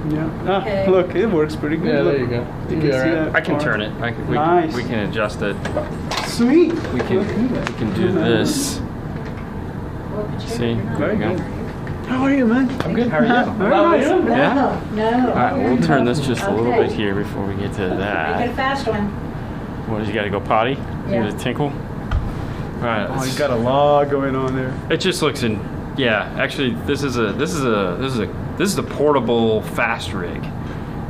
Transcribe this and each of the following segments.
Yeah. Okay. Look, it works pretty good. Yeah, Look, there you go. You can see that. I can part. turn it. Nice. We can adjust it. Sweet. We can do this. See? Very There we good. go. How are you, man? I'm good. How are you? Very nice. Yeah? No. All right, we'll turn this just a little Okay. bit here before we get to Make it a that. fast one. What, you got to go potty? Yeah. Get a tinkle? All right. Oh, you got a lot going on there. It just looks in. Yeah, actually, this is a portable fast rig.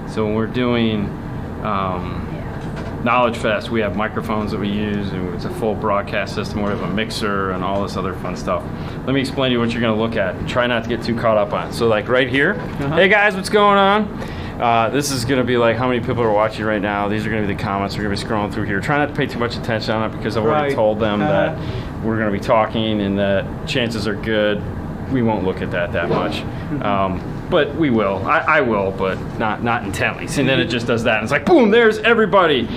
So when we're doing Knowledge Fest, we have microphones that we use, and it's a full broadcast system. We have a mixer and all this other fun stuff. Let me explain to you what you're going to look at. Try not to get too caught up on it. So like right here, hey guys, what's going on? This is going to be like how many people are watching right now. These are going to be the comments. We're going to be scrolling through here. Try not to pay too much attention on it because I've already told them that we're going to be talking and that chances are good we won't look at that much. But we will. I will, but not intently. And then it just does that. And it's like, boom, there's everybody.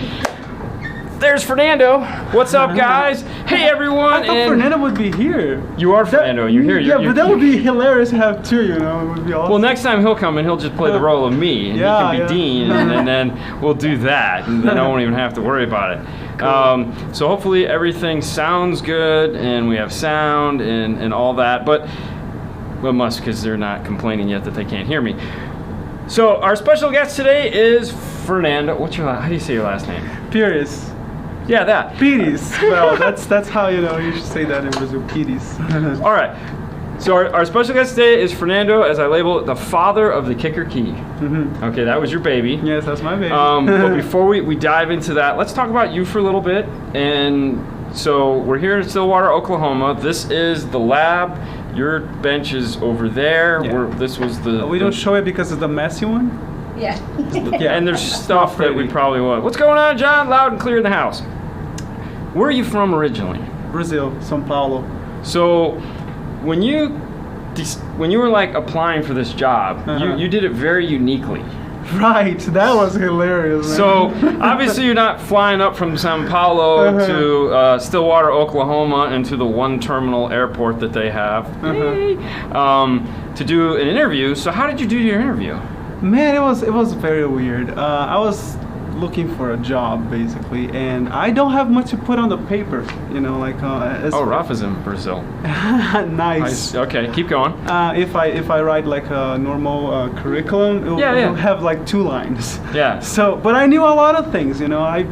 There's Fernando. What's up, guys? Hey, everyone. I thought Fernando would be here. You are Fernando. You're here. Yeah, but that would be hilarious to have two, you know. It would be awesome. Well, next time he'll come and he'll just play the role of me. And he can be Dean, and then we'll do that. And then I won't even have to worry about it. Cool. So hopefully everything sounds good, and we have sound and all that. But well, must, because they're not complaining yet that they can't hear me. So our special guest today is Fernando. How do you say your last name? Pires. Yeah, that. Pires. Well, that's how you should say that in Brazil. Pires. All right. So our special guest today is Fernando, as I label it, the father of the kicker key. Okay, that was your baby. Yes, that's my baby. But before we dive into that, let's talk about you for a little bit. And so we're here in Stillwater, Oklahoma. This is the lab. Your bench is over there. Yeah. This was the. We don't show it because it's the messy one. Yeah. And there's stuff that we probably want. What's going on, John? Loud and clear in the house. Where are you from originally? Brazil, São Paulo. So when you were like applying for this job, you did it very uniquely. Right, that was hilarious, man. So obviously you're not flying up from São Paulo to Stillwater, Oklahoma, and to the one terminal airport that they have to do an interview. So how did you do your interview? Man, it was very weird. I was looking for a job basically, and I don't have much to put on the paper, Rafa's in Brazil. Nice. Okay, keep going. If I write like a normal curriculum, it'll have like 2 lines. Yeah. So, but I knew a lot of things, I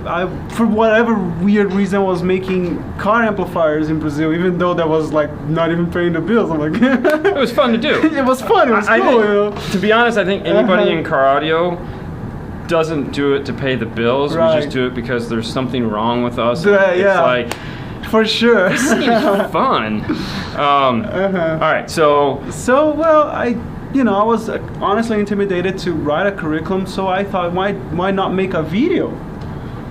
for whatever weird reason was making car amplifiers in Brazil, even though that was like not even paying the bills. I'm like, it was fun to do. It was fun. It was cool. To be honest, I think anybody in car audio doesn't do it to pay the bills. Right. We just do it because there's something wrong with us. Yeah, it's like, for sure. This seems fun. All right, so well, I was honestly intimidated to write a curriculum, so I thought, why not make a video?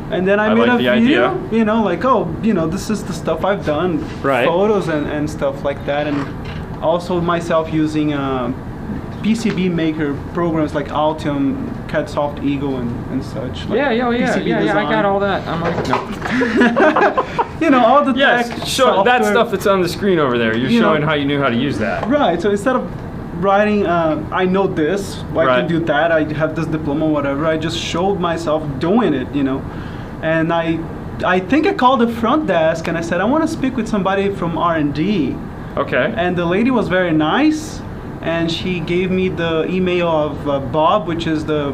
And then I made a video, idea. This is the stuff I've done, photos and stuff like that, and also myself using PCB maker programs like Altium, CADSoft Eagle, and such. Like I got all that. I'm like, no. All the tech show that stuff that's on the screen over there. You're showing how you knew how to use that. Right. So instead of writing, I know this, I can do that, I have this diploma, whatever, I just showed myself doing it, and I think I called the front desk and I said, I want to speak with somebody from R&D. Okay. And the lady was very nice, and she gave me the email of Bob, which is the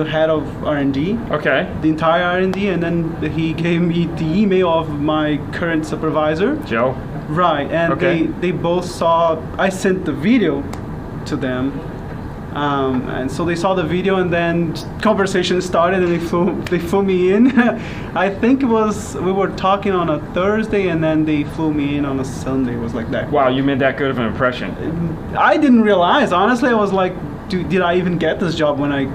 head of R&D. Okay. The entire R&D, and then he gave me the email of my current supervisor, Joe. Right, and they both saw. I sent the video to them, and so they saw the video, and then conversation started, and they flew me in. I think we were talking on a Thursday, and then they flew me in on a Sunday. It was like that. Wow, you made that good of an impression. I didn't realize, honestly. I was like, did I even get this job when I,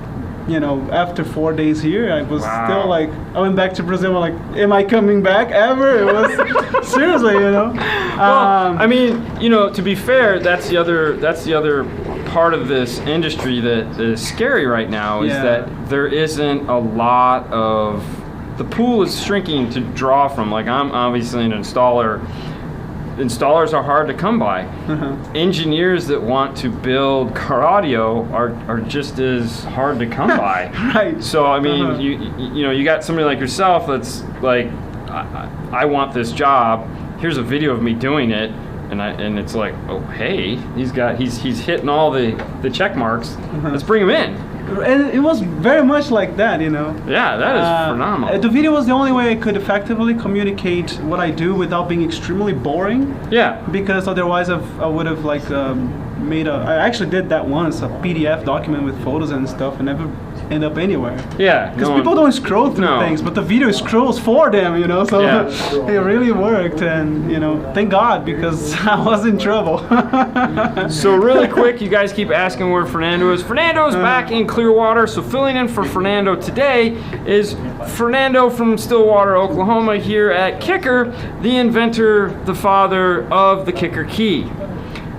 after 4 days here, I was still like, I went back to Brazil. I'm like, am I coming back ever? It was seriously, Well, I mean, to be fair, that's the other part of this industry that is scary right now is that there isn't a lot of, the pool is shrinking to draw from. Like, I'm obviously an installer installers are hard to come by. Engineers that want to build car audio are just as hard to come by. Right. So I mean, you got somebody like yourself that's like, I want this job. Here's a video of me doing it, and it's like, oh hey, he's hitting all the check marks. Let's bring him in. And it was very much like that, Yeah, that is phenomenal. The video was the only way I could effectively communicate what I do without being extremely boring. Yeah. Because otherwise I would have I actually did that once, a PDF document with photos and stuff, and never end up anywhere. Yeah. Because people don't scroll through things, but the video scrolls for them, so it really worked, and thank God, because I was in trouble. So really quick, you guys keep asking where Fernando is. Fernando is back in Clearwater, so filling in for Fernando today is Fernando from Stillwater, Oklahoma, here at Kicker, the inventor, the father of the Kicker key.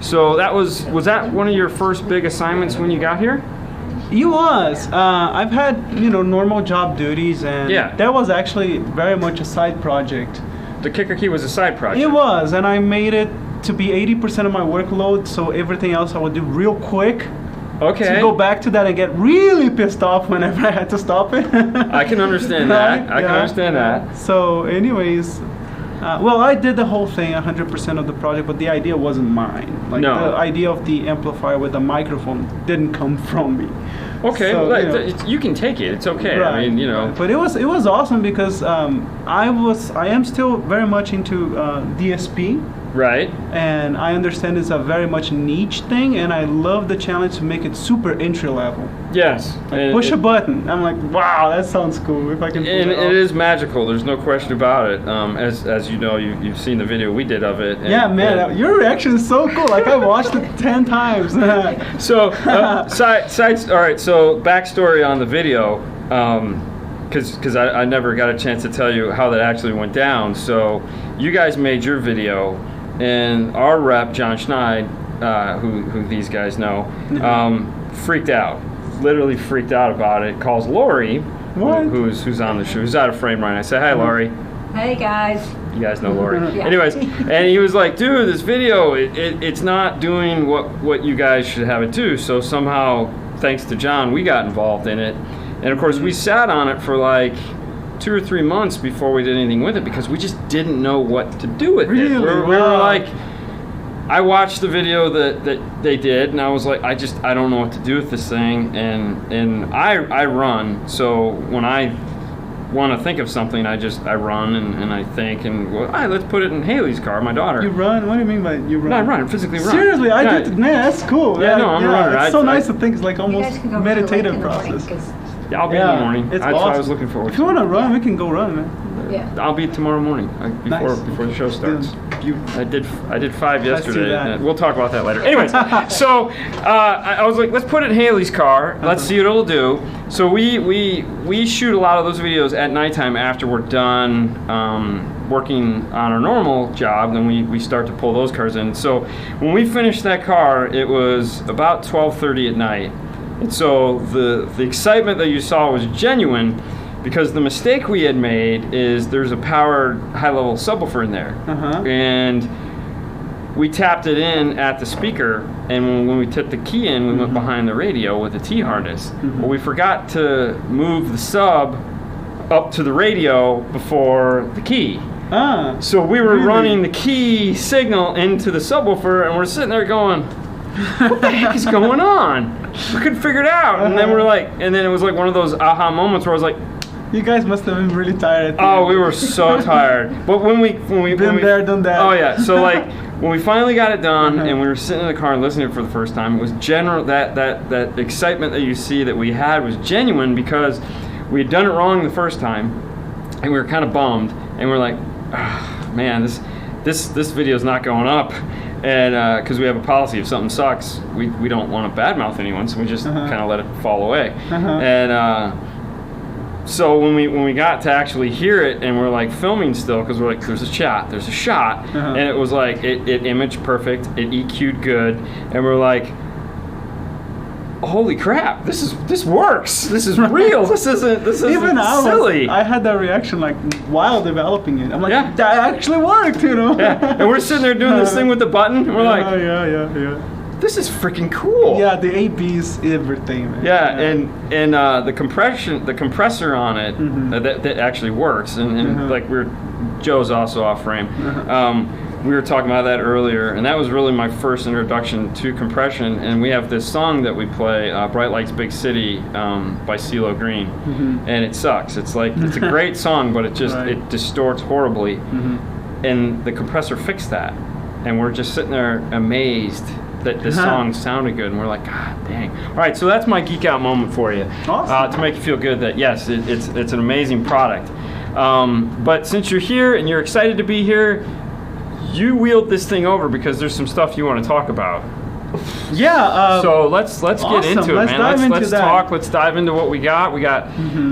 So was that one of your first big assignments when you got here? It was. I've had normal job duties, and that was actually very much a side project. The Kicker key was a side project. It was, and I made it to be 80% of my workload, so everything else I would do real quick. Okay. To go back to that and get really pissed off whenever I had to stop it. I can understand that. I can understand that. So anyways, I did the whole thing, 100% of the project, but the idea wasn't mine. The idea of the amplifier with the microphone didn't come from me. Okay, so, you can take it. It's okay. Right. I mean, But it was awesome because I am still very much into DSP. Right. And I understand it's a very much niche thing, and I love the challenge to make it super entry level. Yes. Push a button. I'm like, wow, that sounds cool. If I can. And it is magical. There's no question about it. As you know, you've seen the video we did of it. Your reaction is so cool. Like I watched it 10 times. So all right. So backstory on the video. Because I never got a chance to tell you how that actually went down. So you guys made your video, and our rep, John Schneid, who these guys know, freaked out. Literally freaked out about it. Calls Lori, who's on the show, who's out of frame right now. I say, hi, Lori. Hey, guys. You guys know Lori. Yeah. Anyways, and he was like, dude, this video, it's not doing what you guys should have it do. So somehow, thanks to John, we got involved in it. And of course, we sat on it for like 2 or 3 months before we did anything with it because we just didn't know what to do with it. We were like, I watched the video that they did, and I was like, I don't know what to do with this thing. And I run, so when I want to think of something, I run and I think, and let's put it in Haley's car, my daughter. You run? What do you mean by you run? No, I run, physically run. Seriously, did. Man, that's cool. Yeah, no, I'm a runner. It's so nice to think it's like almost meditative process. Yeah, I'll be in the morning. That's what awesome. I was looking forward to. If you want to run, we can go run, man. Yeah. I'll be tomorrow morning before the show starts. I did 5 yesterday. We'll talk about that later. Anyways, so I was like, let's put it in Haley's car. Let's see what it'll do. So we shoot a lot of those videos at nighttime after we're done working on our normal job. Then we start to pull those cars in. So when we finished that car, it was about 12:30 at night. And so the excitement that you saw was genuine because the mistake we had made is there's a powered high-level subwoofer in there. And we tapped it in at the speaker, and when we took the key in, we went behind the radio with the T-harness. Well, we forgot to move the sub up to the radio before the key. So we were running the key signal into the subwoofer, and we're sitting there going, what the heck is going on? We couldn't figure it out. And then and then it was like one of those aha moments where I was like, you guys must have been really tired. Oh, we were so tired. But when we there, done that. Oh yeah. So like when we finally got it done and we were sitting in the car and listening to it for the first time, it was that excitement that you see that we had was genuine because we had done it wrong the first time and we were kind of bummed and we're like, oh, man, this video is not going up. And because we have a policy, if something sucks, we don't want to badmouth anyone, so we just kind of let it fall away. And so when we got to actually hear it, and we're like filming still, because we're like, there's a shot, and it was like it imaged perfect, it EQ'd good, and we're like, holy crap, this works. This is real. This isn't Even silly. I had that reaction like while developing it. I'm like, that actually worked, you know? Yeah. And we're sitting there doing this thing with the button. And we're like, yeah. This is freaking cool. Yeah, the AB is everything, man. Yeah, and the compressor on it that actually works, and like Joe's also off frame. We were talking about that earlier, and that was really my first introduction to compression. And we have this song that we play, "Bright Lights Big City" by CeeLo Green, and it sucks. It's like it's a great song, but it just it distorts horribly. And the compressor fixed that, and we're just sitting there amazed that this song sounded good, and we're like, God dang. All right, so that's my geek out moment for you. Awesome. To make you feel good that yes, it's an amazing product. But since you're here and you're excited to be here, you wheeled this thing over because there's some stuff you want to talk about. Yeah. So let's get into it, man. Let's talk. Let's dive into what we got. We got,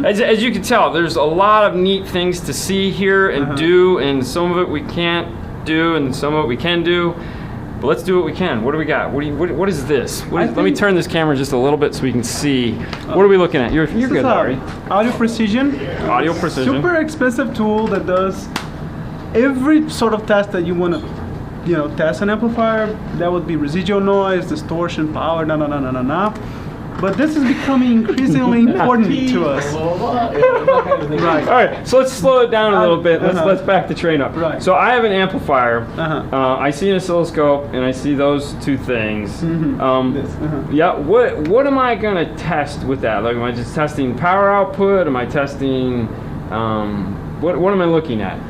as you can tell, there's a lot of neat things to see here and do, and some of it we can't do, and some of it we can do. But let's do what we can. What do we got? What is this? Let me turn this camera just a little bit so we can see. What are we looking at? You're good, Larry. Audio Precision. Audio Precision. Super expensive tool that does every sort of test that you want to, test an amplifier. That would be residual noise, distortion, power, But this is becoming increasingly important to us. Right. All right. So let's slow it down a little bit. Let's back the train up. Right. So I have an amplifier. I see an oscilloscope, and I see those two things. Yeah. What am I gonna test with that? Like, am I just testing power output? Am I testing? What am I looking at?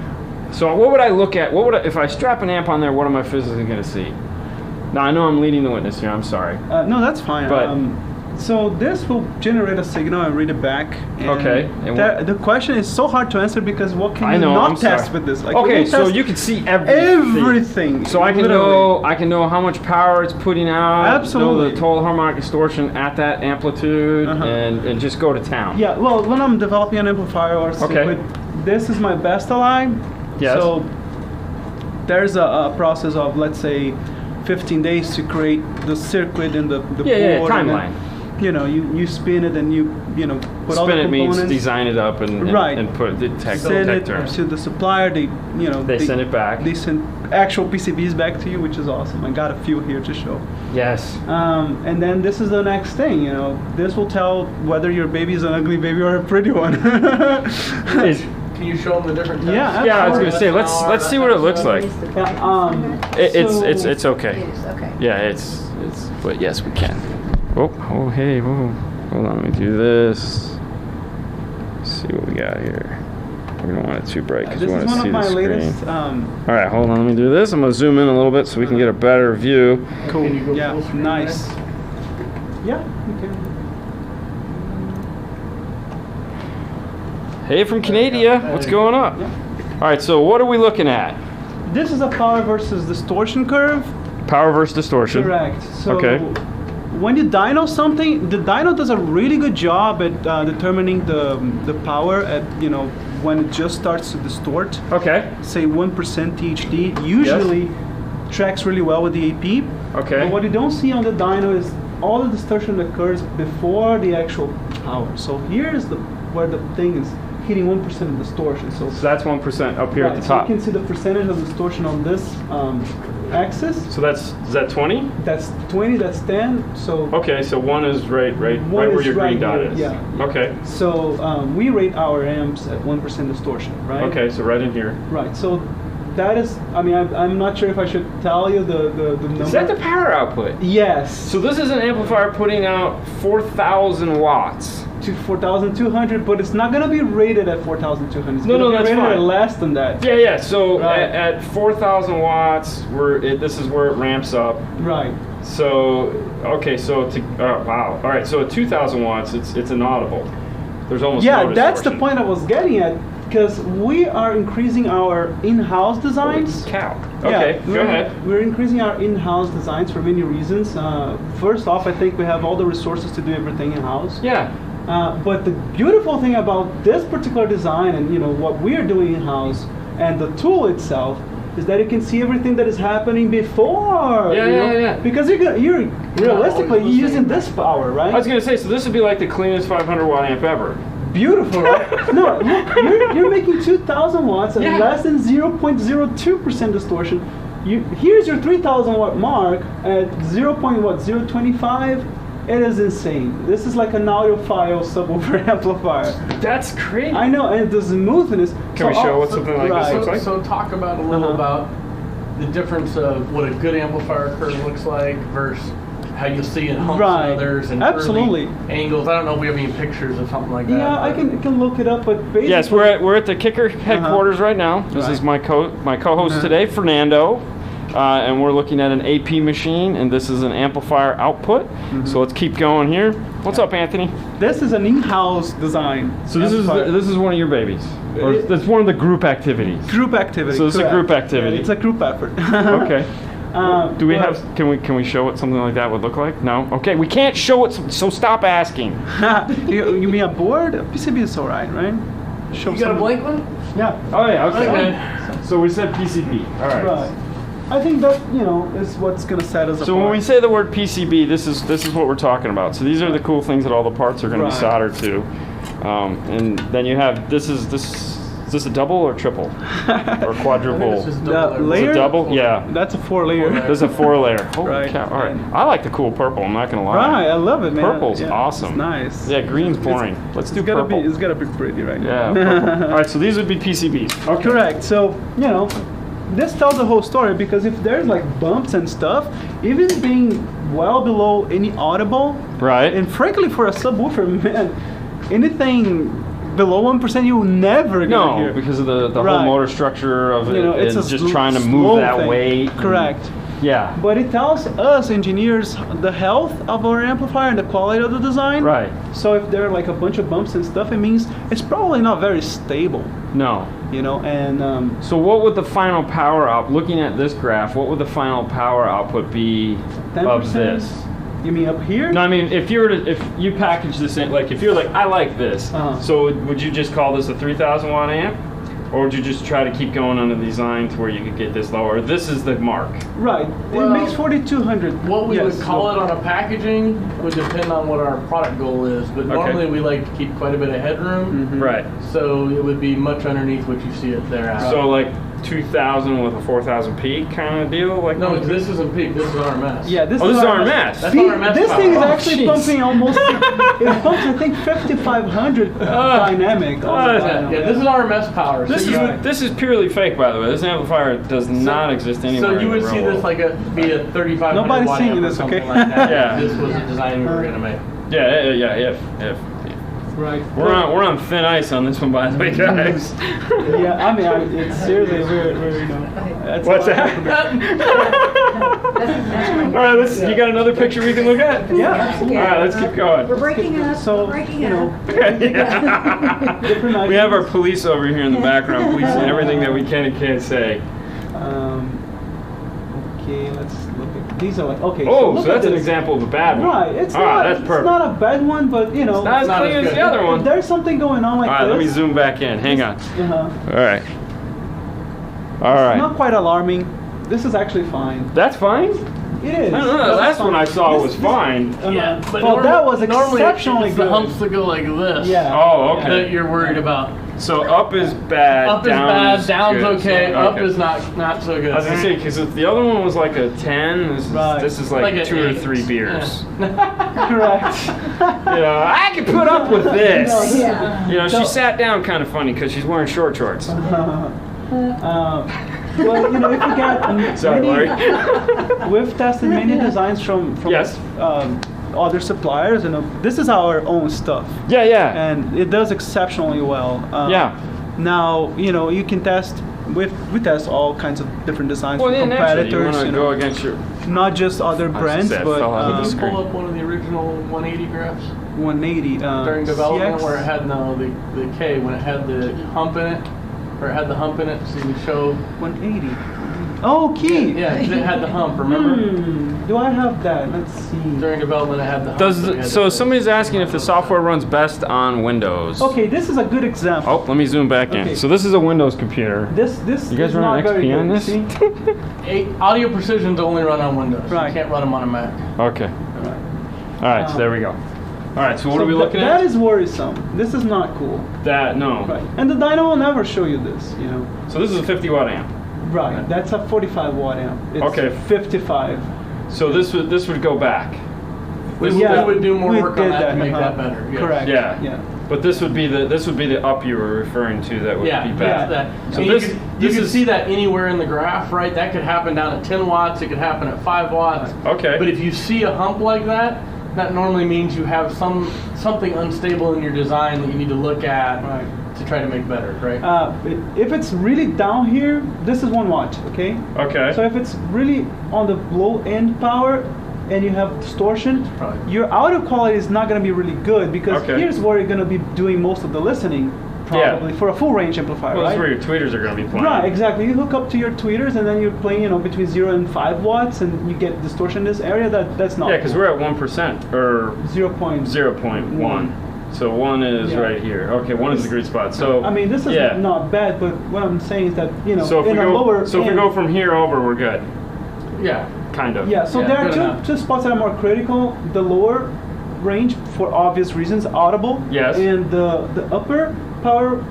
So what would I look at? If I strap an amp on there? What am I physically gonna see? Now I know I'm leading the witness here. I'm sorry. No, that's fine. But so this will generate a signal and read it back. And the question is so hard to answer because what can you not test with this? Like, okay, so you can see everything. So I can know how much power it's putting out. Absolutely. Know the total harmonic distortion at that amplitude, and just go to town. Yeah. Well, when I'm developing an amplifier or circuit, this is my best ally. Yes. So there's a process of, let's say, 15 days to create the circuit and the board. Yeah, timeline. You spin it and you put all the components. Spin it means design it up and put the tech. Send it to the supplier. They send it back. They send actual PCBs back to you, which is awesome. I got a few here to show. Yes. And then this is the next thing. This will tell whether your baby is an ugly baby or a pretty one. Can you show them the different types? Yeah, I was gonna say let's see what it looks like. It's okay. It is, okay. Yeah, it's but yes, we can. Hey, hold on, let me do this. Let's see what we got here. We don't want it too bright because we want to see the screen. Latest, all right, hold on, let me do this. I'm gonna zoom in a little bit so we can get a better view. Cool. Yeah, nice. Yeah, you can. Hey, from Canada, what's going on? Yeah. All right, so what are we looking at? This is a power versus distortion curve. Power versus distortion. Correct. So okay. When you dyno something, the dyno does a really good job at determining the power at when it just starts to distort. Okay. Say 1% THD usually tracks really well with the AP. Okay. But what you don't see on the dyno is all the distortion that occurs before the actual power. So here's where the thing is hitting 1% of distortion. So that's 1% up here at the top. So you can see the percentage of distortion on this axis. So is that 20? That's 20. That's 10. So okay. So 1 is right where your green dot is. Yeah. Okay. So we rate our amps at 1% distortion, right? Okay. So right in here. Right. So that is. I mean, I'm not sure if I should tell you the number. Is that the power output? Yes. So this is an amplifier putting out 4,000 watts. To 4,200, but it's not going to be rated at 4,200. It's No, that's rated fine. At less than that. Yeah. So at 4,000 watts, this is where it ramps up. Right. So okay, wow. All right, so at 2,000 watts, it's inaudible. There's almost no distortion. That's the point I was getting at, because we are increasing our in-house designs. Cow. Okay, go ahead. We're increasing our in-house designs for many reasons. First off, I think we have all the resources to do everything in-house. Yeah. But the beautiful thing about this particular design and what we are doing in-house and the tool itself is that you can see everything that is happening before. Yeah. Because you're realistically using this power, right? I was gonna say, so this would be like the cleanest 500 watt amp ever. Beautiful, right? No, look, you're making 2,000 watts at less than 0.02% distortion. Here's your 3,000 watt mark at 0.025. It is insane. This is like an audiophile subwoofer amplifier. That's crazy. I know, and the smoothness. Can we show what something like this looks like? So talk about a little about the difference of what a good amplifier curve looks like versus how you see in humps and others and early angles. I don't know if we have any pictures of something like that. Yeah, I can look it up, but basically... Yes, we're at the Kicker headquarters right now. This is my co-host today, Fernando. And we're looking at an AP machine, and this is an amplifier output. So let's keep going here. What's up, Anthony? This is an in-house design. So this is one of your babies. Or that's one of the group activities. Group activity. So it's a group activity. Yeah, it's a group effort. Okay. Do we have? Can we show what something like that would look like? No. Okay, we can't show it. So stop asking. You mean a board? A PCB is alright, right? Show you got a blank one? Yeah. Oh yeah. Okay. So we said PCB. All right. Right. I think that is what's gonna set us apart. So when we say the word PCB, this is what we're talking about. So these are the cool things that all the parts are going to be soldered to, and then you have this. Is this a double or triple or quadruple? Layer? It's a double? Yeah. That's a 4-layer. There's a 4-layer. Holy cow. All right. I like the cool purple. I'm not gonna lie. Right. I love it, man. Purple's awesome. It's nice. Yeah. Green's boring. Let's do purple. It's gotta be pretty, right? Yeah. All right. So these would be PCBs. Okay. Correct. So this tells the whole story, because if there's like bumps and stuff, even being well below any audible, right? And frankly, for a subwoofer, man, anything below 1% you will never gonna hear. Because of the whole motor structure of it, it's just trying to move that weight. Correct. Yeah. But it tells us engineers the health of our amplifier and the quality of the design. Right. So if there are like a bunch of bumps and stuff, it means it's probably not very stable. No. And so what would the final power out? Looking at this graph, what would the final power output be 10%? Of this? You mean up here? No, I mean if you package this in, like if you're like, I like this, so would you just call this a 3,000 watt amp, or would you just try to keep going on the design to where you could get this lower? This is the mark. Right. It makes 4,200. What we would call it on a packaging would depend on what our product goal is, but normally we like to keep quite a bit of headroom. Right. So it would be much underneath what you see it there at. So like 2,000 with a 4,000 peak kind of deal? Like no, this isn't peak. This is RMS. Yeah, this is RMS. That's RMS. This thing is actually pumping almost. It pumps, I think, 5,500 dynamic. Yeah, this is RMS power. This is purely fake, by the way. This amplifier does not exist anywhere. So you would see this like be a 3,500 Nobody's watt seeing amp or this, something okay? like that. Yeah. This was a design we were gonna make. Yeah. Right. We're on thin ice on this one, by the way, guys. Yeah, I mean, it's seriously, we're that's what's that? All right, you got another picture we can look at? Yeah, absolutely. All right, let's keep going. We're breaking up. So, we're breaking We have our police over here in the background, policing everything that we can and can't say. Okay, let's look at these. Are like so that's an example of a bad one. Right, that's perfect. It's not a bad one, but it's not as clean as the other one. There's something going on like this. All right, let me zoom back in. Hang on. All right. It's not quite alarming. This is actually fine. That's fine? It is. No, the last one I saw was fine. Yeah, but that was exceptionally good. The humps that go like this. Yeah. Oh, okay. That you're worried about. So up is bad. Up is bad. Down's good. okay. Up is not so good. I was gonna say, because if the other one was like a 10, this is like 2 or 3 beers. Correct. I can put up with this. Yeah. She sat down kind of funny because she's wearing short shorts. Well, if you get Sorry, Larry. We've tested many designs from other suppliers, this is our own stuff. Yeah. And it does exceptionally well. Now, you can test. We test all kinds of different designs from competitors. You want to go against your. Not just other brands, but can you pull up one of the original 180 graphs? 180 during development, CX? where it had the K when it had the hump in it. Or it had the hump in it, so you can show 180. Oh, key. Yeah, it had the hump, remember? Do I have that? Let's see. During development, it had the hump. So somebody's asking if the software runs best on Windows. Okay, this is a good example. Oh, let me zoom back in. So this is a Windows computer. This you guys run XP on this? Audio Precisions only run on Windows. Right. You can't run them on a Mac. Okay. All right, so there we go. All right, so what are we looking at? That is worrisome. This is not cool. No. Right. And the dyno will never show you this, you know. So this is a 50 watt amp. Right. That's a 45 watt amp. It's okay. 55. So this would go back. We would do more work on that to make that better. Yes. Correct. Yeah. But this would be the up you were referring to that would be bad. That. So you can see that anywhere in the graph, right? That could happen down at 10 watts. It could happen at 5 watts. Okay. But if you see a hump like that, that normally means you have something unstable in your design that you need to look at to try to make better, right? If it's really down here, this is 1 watt, okay? Okay. So if it's really on the low end power and you have distortion, your audio quality is not going to be really good because here's where you're going to be doing most of the listening. Probably for a full range amplifier, well, right? That's where your tweeters are going to be playing. Right, exactly. You hook up to your tweeters and then you're playing, between 0 and 5 watts, and you get distortion in this area. That's not. Yeah, because we're at 1% or 0.1. So 1 is right here. Okay, 1 is the great spot. So I mean, this is not bad, but what I'm saying is that So if we go from here over, we're good. Yeah. Kind of. Yeah. So there are two spots that are more critical. The lower range, for obvious reasons, audible. Yes. And the upper power,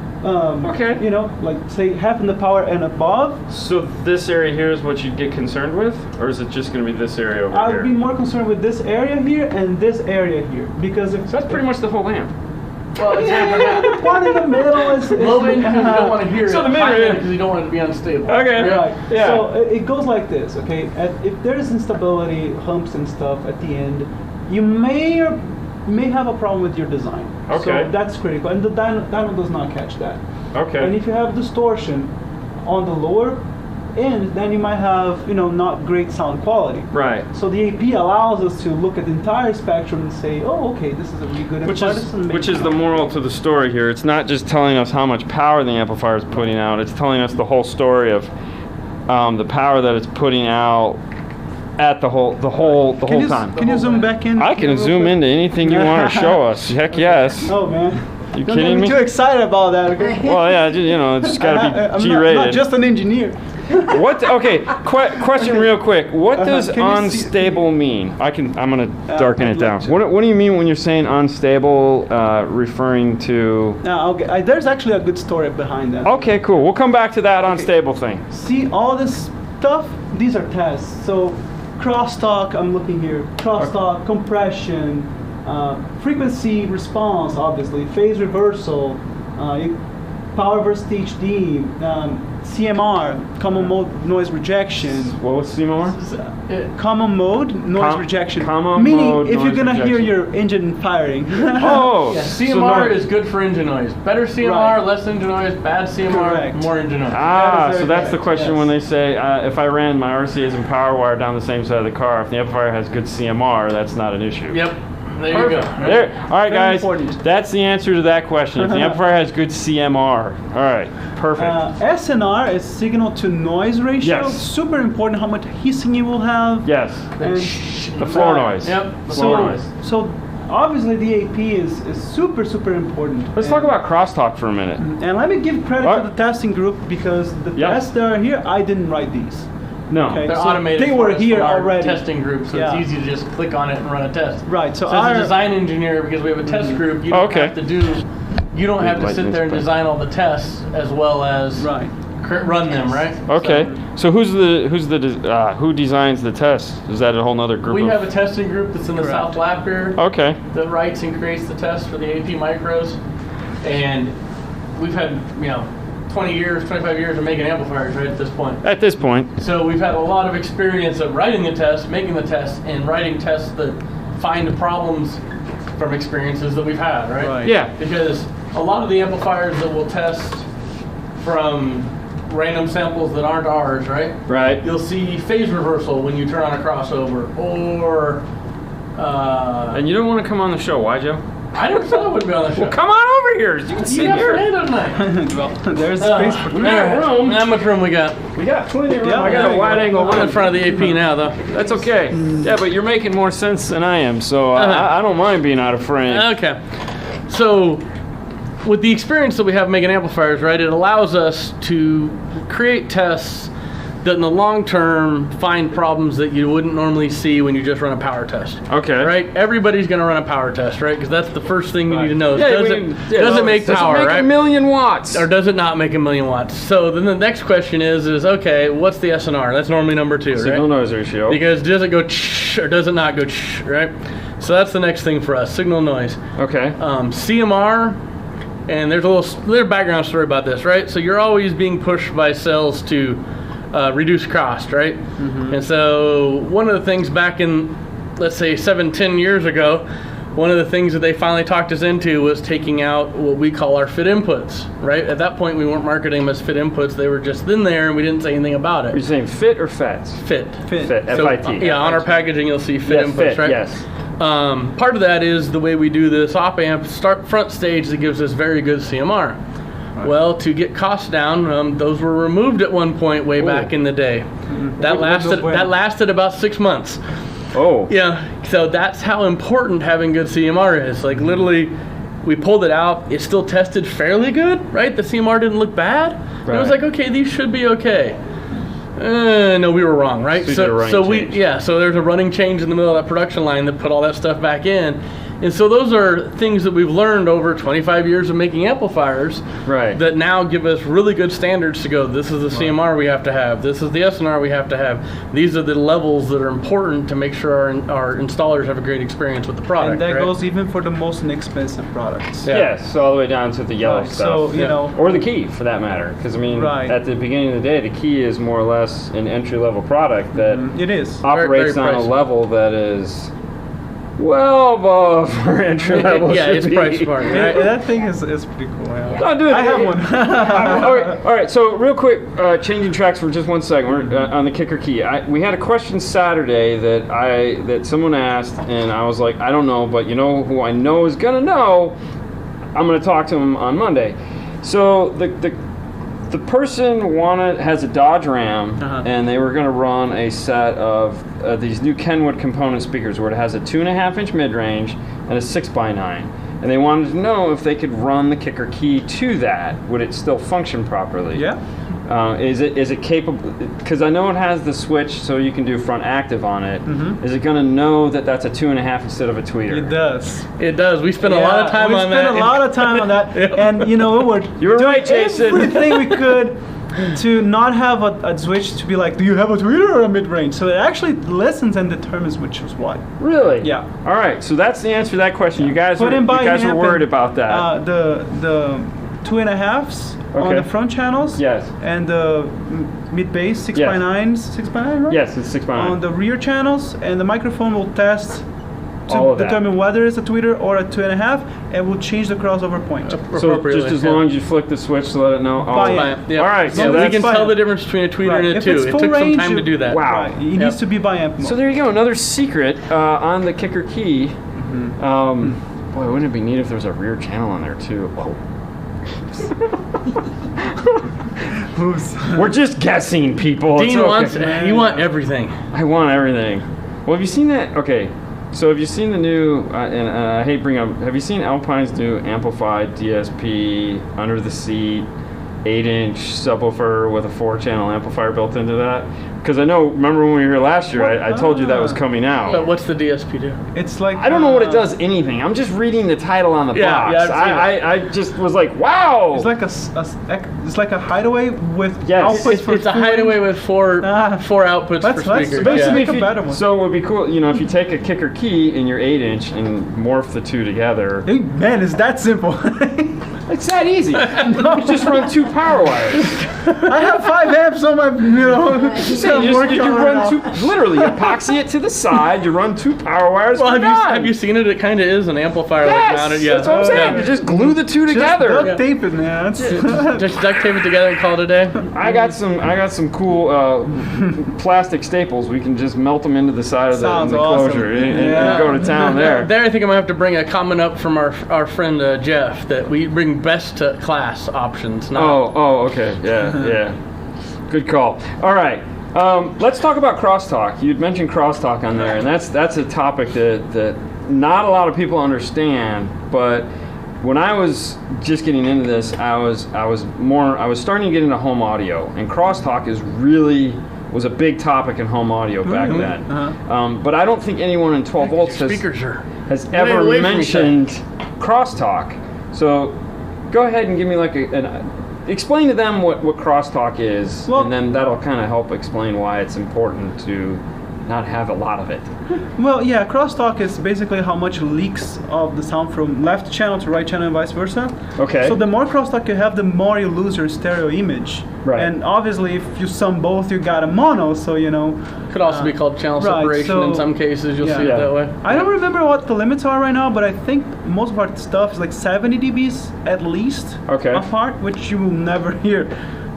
like say half in the power and above. So this area here is what you'd get concerned with, or is it just going to be this area over here? I would be more concerned with this area here and this area here because so that's pretty much the whole amp. Well, it's half one in the middle is low end because you don't want to hear it. So the middle because you don't want it to be unstable. Okay. Right. Yeah. So it goes like this. Okay. If there is instability, humps and stuff at the end, you may have a problem with your design. Okay. So that's critical, and the dyno does not catch that. Okay. And if you have distortion on the lower end, then you might have not great sound quality. Right. So the AP allows us to look at the entire spectrum and say, oh, okay, this is a really good amplifier. Which is the moral to the story here. It's not just telling us how much power the amplifier is putting out. It's telling us the whole story of the power that it's putting out at the whole time. Can you zoom back in? I can zoom into anything you want to show us. Heck yes. Oh man. You kidding me? I'm too excited about that. Okay. Well, yeah, it's got to be G-rated. I'm not just an engineer. What? Okay. Question, real quick. What does unstable mean? I'm gonna darken it down. What do you mean when you're saying unstable, referring to? Okay. There's actually a good story behind that. Okay, cool. We'll come back to that unstable thing. See all this stuff? These are tests. So crosstalk. I'm looking here. Crosstalk, compression, frequency response, obviously, phase reversal, power versus HD, CMR, common mode noise rejection. What was CMR? Common mode noise rejection. Meaning, if you're gonna hear your engine firing. Oh, yeah, CMR is good for engine noise. Better CMR, less engine noise. Bad CMR, more engine noise. So that's the question when they say if I ran my RCAs and power wire down the same side of the car, if the amplifier has good CMR, that's not an issue. Yep. There you go. There. All right, guys. Important. That's the answer to that question. If the amplifier has good CMR. All right. Perfect. SNR is signal to noise ratio. Yes. Super important how much hissing you will have. Yes. And the floor noise. Yep. The floor noise. So obviously the AP is super, super important. Let's talk about crosstalk for a minute. And let me give credit to the testing group because the tests that are here, I didn't write these. No. Okay, they're automated. They were here already. Testing group, so it's easy to just click on it and run a test. Right. So as a design engineer, because we have a test group, you don't have to You don't have to sit there and design all the tests as well as run them, right? Okay. So who designs the tests? Is that a whole other group? We have a testing group that's in the South Lab here. Okay. That writes and creates the tests for the AP micros, and we've had 20 years, 25 years of making amplifiers right at this point. At this point. So we've had a lot of experience of writing the tests, making the tests, and writing tests that find the problems from experiences that we've had, right? Yeah. Because a lot of the amplifiers that we'll test from random samples that aren't ours, right? Right. You'll see phase reversal when you turn on a crossover, or... and you don't want to come on the show, why, Joe? I never said I wouldn't be on the show. Well, come on over carriers. You can sit here. Fernando tonight. Well, there's space for room. How much room we got? We got plenty of room. Yeah, I got a wide angle. I'm in front of the AP now, though. That's okay. Yeah, but you're making more sense than I am, so I don't mind being out of frame. Okay. So, with the experience that we have making amplifiers, right, it allows us to create tests that in the long term find problems that you wouldn't normally see when you just run a power test. Okay. Right? Everybody's going to run a power test, right? Because that's the first thing you need to know. Yeah, does it make power, make right? 1,000,000 watts? Or does it not make 1,000,000 watts? So then the next question is okay, what's the SNR? That's normally number 2, right? Signal noise ratio. Because does it go or does it not go right? So that's the next thing for us, signal noise. Okay. CMR, and there's a little background story about this, right? So you're always being pushed by sales to reduce cost, right? Mm-hmm. And so one of the things back in, let's say 7-10 years ago, one of the things that they finally talked us into was taking out what we call our fit inputs, right? At that point, we weren't marketing them as fit inputs. They were just in there, and we didn't say anything about it. Are you saying fit or FETs? Fit. F-I-T. Yeah, on our packaging, you'll see fit inputs, fit, right? Yes. Part of that is the way we do this op amp front stage that gives us very good CMR. Right. Well, to get costs down, those were removed at one point way back in the day. Mm-hmm. That lasted about 6 months. Oh. Yeah, so that's how important having good CMR is. Like literally, we pulled it out. It still tested fairly good, right? The CMR didn't look bad. Right. It was like, okay, these should be okay. No, we were wrong, right? So there's a running change in the middle of that production line that put all that stuff back in. And so those are things that we've learned over 25 years of making amplifiers, right, that now give us really good standards to go, this is the CMR we have to have, this is the SNR we have to have. These are the levels that are important to make sure our installers have a great experience with the product. And that goes even for the most inexpensive products. Yeah. Yes, all the way down to the yellow stuff. So, you know. Or the key, for that matter. Because, I mean, at the beginning of the day, the key is more or less an entry-level product that it is. Operates very on a level that is well above our entry level. Yeah, it's price smart. Right? That thing is pretty cool. Yeah. I have one. all right. So real quick, changing tracks for just 1 second. We're on the kicker key. We had a question Saturday that someone asked, and I was like, I don't know, but you know who I know is gonna know. I'm gonna talk to him on Monday. So the person has a Dodge Ram, and they were going to run a set of these new Kenwood component speakers where it has a 2.5-inch mid-range and a 6x9. And they wanted to know if they could run the kicker key to that. Would it still function properly? Yeah. Is it capable? Because I know it has the switch, so you can do front active on it. Mm-hmm. Is it going to know that that's a 2.5 instead of a tweeter? It does. It does. We spent a lot of time on that. We spent a lot of time on that, and you know, we're doing right, Jason. Everything we could to not have a switch to be like, do you have a tweeter or a mid-range? So it actually listens and determines which is what. Really? Yeah. All right. So that's the answer to that question. Yeah. You guys were worried about that. The 2.5s on the front channels. Yes. And the mid bass 6x9, 6x9, right? Yes, it's 6x9. On the rear channels, and the microphone will test to determine whether it's a tweeter or a 2.5, and we'll change the crossover point. So just as long as you flick the switch to let it know. By amp. Yeah. All right. So we can tell the difference between a tweeter and a 2. It took some time to do that. Wow. Right. It needs to be by amp mode. So there you go. Another secret on the kicker key. Mm-hmm. Boy, wouldn't it be neat if there was a rear channel on there too? Oh. We're just guessing, people. Dean wants. You want everything. I want everything. Well, have you seen that? Okay. So have you seen the new, and I hate bringing up, have you seen Alpine's new amplified DSP under the seat 8-inch subwoofer with a 4-channel amplifier built into that? Because I know, remember when we were here last year, I told you that was coming out. But what's the DSP do? It's like I don't know what it does anything. I'm just reading the title on the box. Yeah, I just was like, wow. It's like a hideaway with outputs for it's a hideaway with four outputs for speakers. Basically, a better one. So it would be cool, you know, if you take a kicker key in your 8-inch and morph the two together. Hey, man, it's that simple. It's that easy. You just run 2 power wires. I have 5 amps on my, You run 2, literally, epoxy it to the side, you run 2 power wires. Well, have you seen it? It kind of is an amplifier like mounted. Yeah, that's what I'm saying. You just glue the 2 together. Just duct tape it, man. Just duct tape it together and call it a day. I got some cool plastic staples. We can just melt them into the side of the enclosure and go to town there. There, I think I'm gonna have to bring a comment up from our friend Jeff that we bring best class options. Okay, yeah. Good call. All right, let's talk about crosstalk. You'd mentioned crosstalk on there, and that's a topic that not a lot of people understand. But when I was just getting into this, I was starting to get into home audio, and crosstalk was a big topic in home audio back then. But I don't think anyone in 12 volts has ever mentioned crosstalk. So go ahead and give me explain to them what crosstalk is, and then that'll kind of help explain why it's important to not have a lot of it. Well, yeah, crosstalk is basically how much leaks of the sound from left channel to right channel and vice versa. Okay. So the more crosstalk you have, the more you lose your stereo image. Right. And obviously, if you sum both, you got a mono. So could also be called channel separation in some cases. You'll see it that way. I don't remember what the limits are right now, but I think most of our stuff is like 70 dBs at least apart, which you will never hear.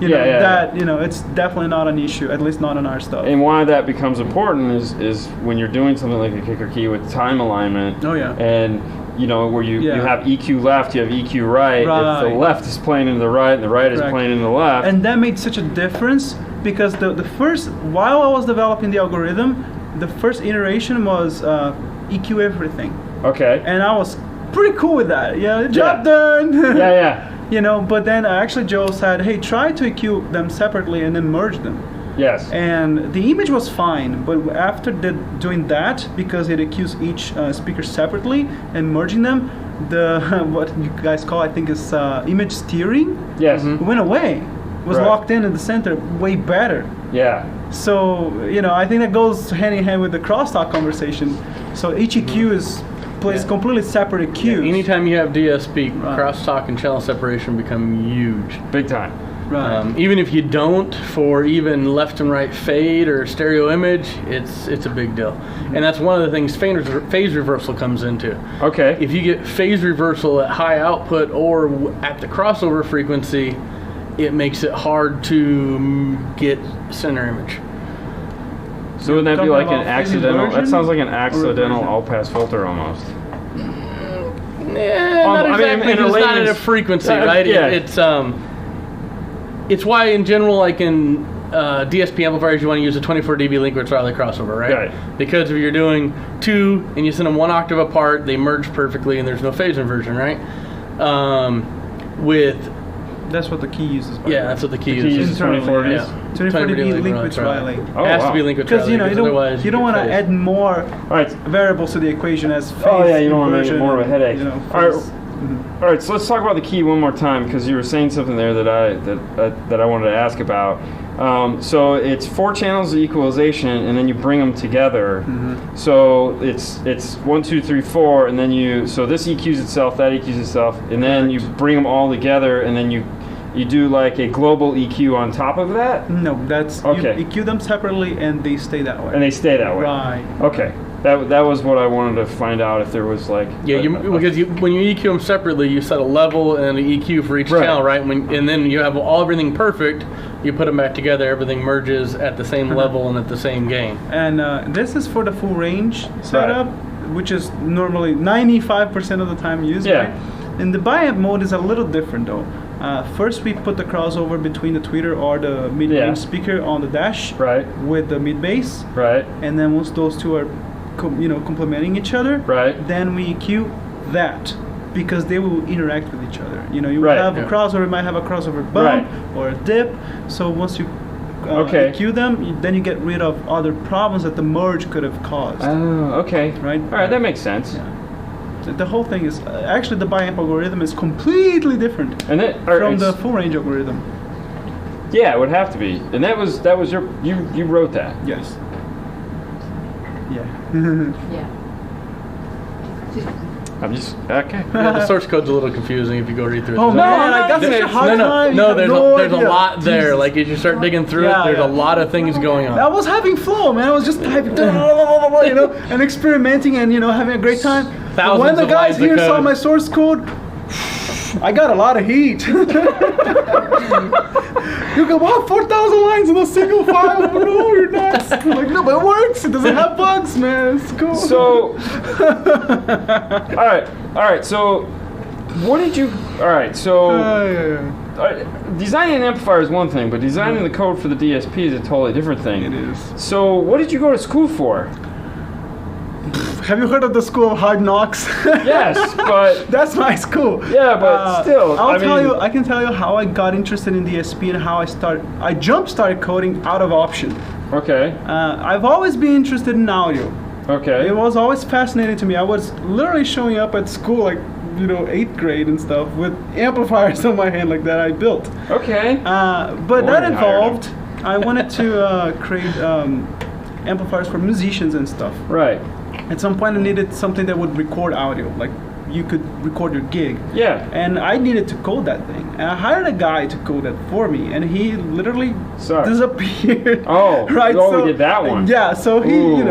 It's definitely not an issue, at least not on our stuff. And why that becomes important is when you're doing something like a kicker key with time alignment. Oh yeah. And where you have EQ left, you have EQ right. If the left is playing into the right and the right is playing into the left. And that made such a difference because the first, while I was developing the algorithm, the first iteration was EQ everything. Okay. And I was pretty cool with that. Yeah, job done. Yeah. But then actually Joe said, hey, try to EQ them separately and then merge them. Yes. And the image was fine, but after doing that, because it EQs each speaker separately and merging them, the what you guys call, I think, is image steering. Yes. Went away. It was locked in the center way better. Yeah. So, I think that goes hand in hand with the crosstalk conversation. So each EQ plays completely separate EQs. Anytime you have DSP, crosstalk and channel separation become huge. Big time. Right. Even if you don't, for even left and right fade or stereo image, it's a big deal. And that's one of the things phase reversal comes into. Okay. If you get phase reversal at high output or at the crossover frequency, it makes it hard to get center image. So would that be like an accidental? That sounds like an accidental all-pass filter almost. Not exactly. It's not at a frequency, right? Yeah. It's why in general, like in DSP amplifiers, you want to use a 24 dB link where it's rather crossover, right? Because if you're doing 2 and you send them 1 octave apart, they merge perfectly and there's no phase inversion, right? That's what the key uses. That's what the key uses. 24 dB. 24 dB link with Riley. It has to be linked with because otherwise you don't want to add more variables to the equation as phase. You don't want to make it more of a headache. All right, so let's talk about the key one more time because you were saying something there that I wanted to ask about. So it's 4 channels of equalization, and then you bring them together. So it's 1, 2, 3, 4, and then so this EQs itself, that EQs itself, and then you bring them all together, and then you do like a global EQ on top of that. No, that's you EQ them separately, and they stay that way. And they stay that way. Right. Okay. That was what I wanted to find out if there was like because when you EQ them separately, you set a level and an EQ for each channel, right? And then you have everything perfect. You put them back together, everything merges at the same level and at the same gain. And this is for the full range setup, which is normally 95% of the time used. Right? And the biamp mode is a little different though. First, we put the crossover between the tweeter or the mid-range speaker on the dash with the mid-bass. Right. And then once those two are complementing each other, then we EQ that because they will interact with each other. You will have a crossover, might have a crossover bump or a dip. So once you EQ them, then you get rid of other problems that the merge could have caused. Oh, okay. Right? All right, that makes sense. Yeah. The whole thing is actually the biamp algorithm is completely different from the full range algorithm. Yeah, it would have to be. And that was you wrote that. Yes. Yeah. I'm just okay. Yeah, the source code's a little confusing if you go read through it. Oh man, I got such a hard time. No, there's a lot there. Like as you start digging through it, there's a lot of things going on. I was having flow, man. I was just typing, and experimenting and having a great time. When the guys here saw my source code, I got a lot of heat. You go, wow, 4,000 lines in a single file. Oh, no, you're nuts. I'm like, no, but it works. It doesn't have bugs, man. It's cool. So, all right. So, what did you? All right. So, designing an amplifier is one thing, but designing the code for the DSP is a totally different thing. It is. So, what did you go to school for? Have you heard of the School of Hard Knocks? Yes, but that's my school. Yeah, but still, I can tell you how I got interested in DSP and how I started coding out of option. Okay. I've always been interested in audio. Okay. It was always fascinating to me. I was literally showing up at school like 8th grade and stuff with amplifiers on my hand like that I built. Okay. But that involved I wanted to create amplifiers for musicians and stuff. Right. At some point I needed something that would record audio, like you could record your gig. Yeah. And I needed to code that thing. And I hired a guy to code it for me, and he literally disappeared. Oh, right. You only did that one. Yeah. So he,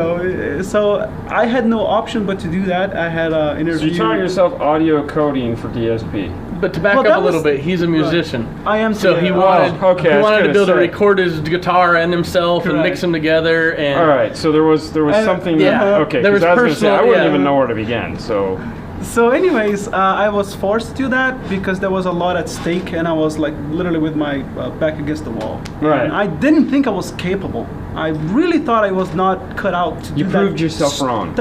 so I had no option but to do that. I had an interview. So you taught yourself audio coding for DSP. But to back up a little bit, he's a musician. Right. I am. So he wanted to be able to record his guitar and himself and mix them together. And all right. So there was something. Yeah. Okay. There was personal. I wouldn't even know where to begin. So anyways, I was forced to do that because there was a lot at stake, and I was like literally with my back against the wall. Right. And I didn't think I was capable. I really thought I was not cut out to do that. You proved yourself wrong.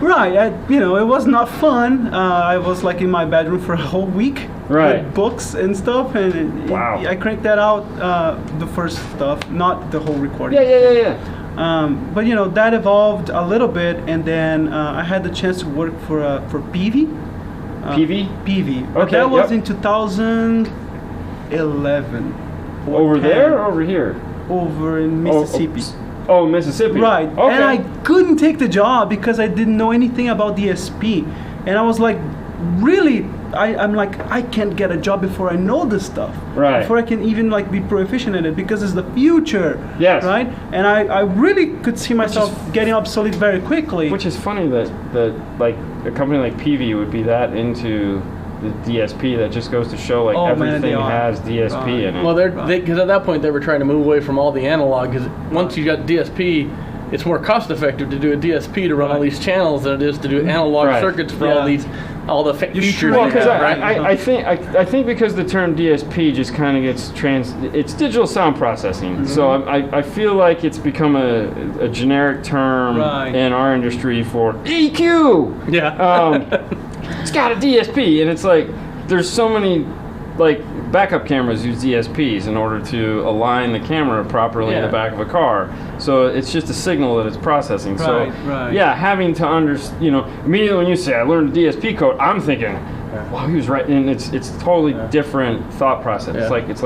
Right. It was not fun. I was like in my bedroom for a whole week. Right. With books and stuff, and I cranked that out. The first stuff, not the whole recording. Yeah. But that evolved a little bit, and then I had the chance to work for PV. PV? PV. Okay. That was in 2011. Over there or over here? Over in Mississippi. Oh, Mississippi. Right. Okay. And I couldn't take the job because I didn't know anything about DSP, and I was like, really. I'm like, I can't get a job before I know this stuff. Right. Before I can even like be proficient in it, because it's the future. Yes. Right. And I really could see myself getting obsolete very quickly. Which is funny that like a company like PV would be that into the DSP. That just goes to show like everything has DSP in it. Well, because at that point they were trying to move away from all the analog. Because once you got DSP, it's more cost effective to do a DSP to run all these channels than it is to do analog circuits for all the features. Well, because I think because the term DSP just kind of gets it's digital sound processing. Mm-hmm. So I feel like it's become a generic term in our industry for EQ. Yeah. It's got a DSP, and it's like there's so many like backup cameras use DSPs in order to align the camera properly in the back of a car. So it's just a signal that it's processing. Having to immediately when you say I learned DSP code, I'm thinking, wow, he was right, and it's totally different thought process. Yeah. It's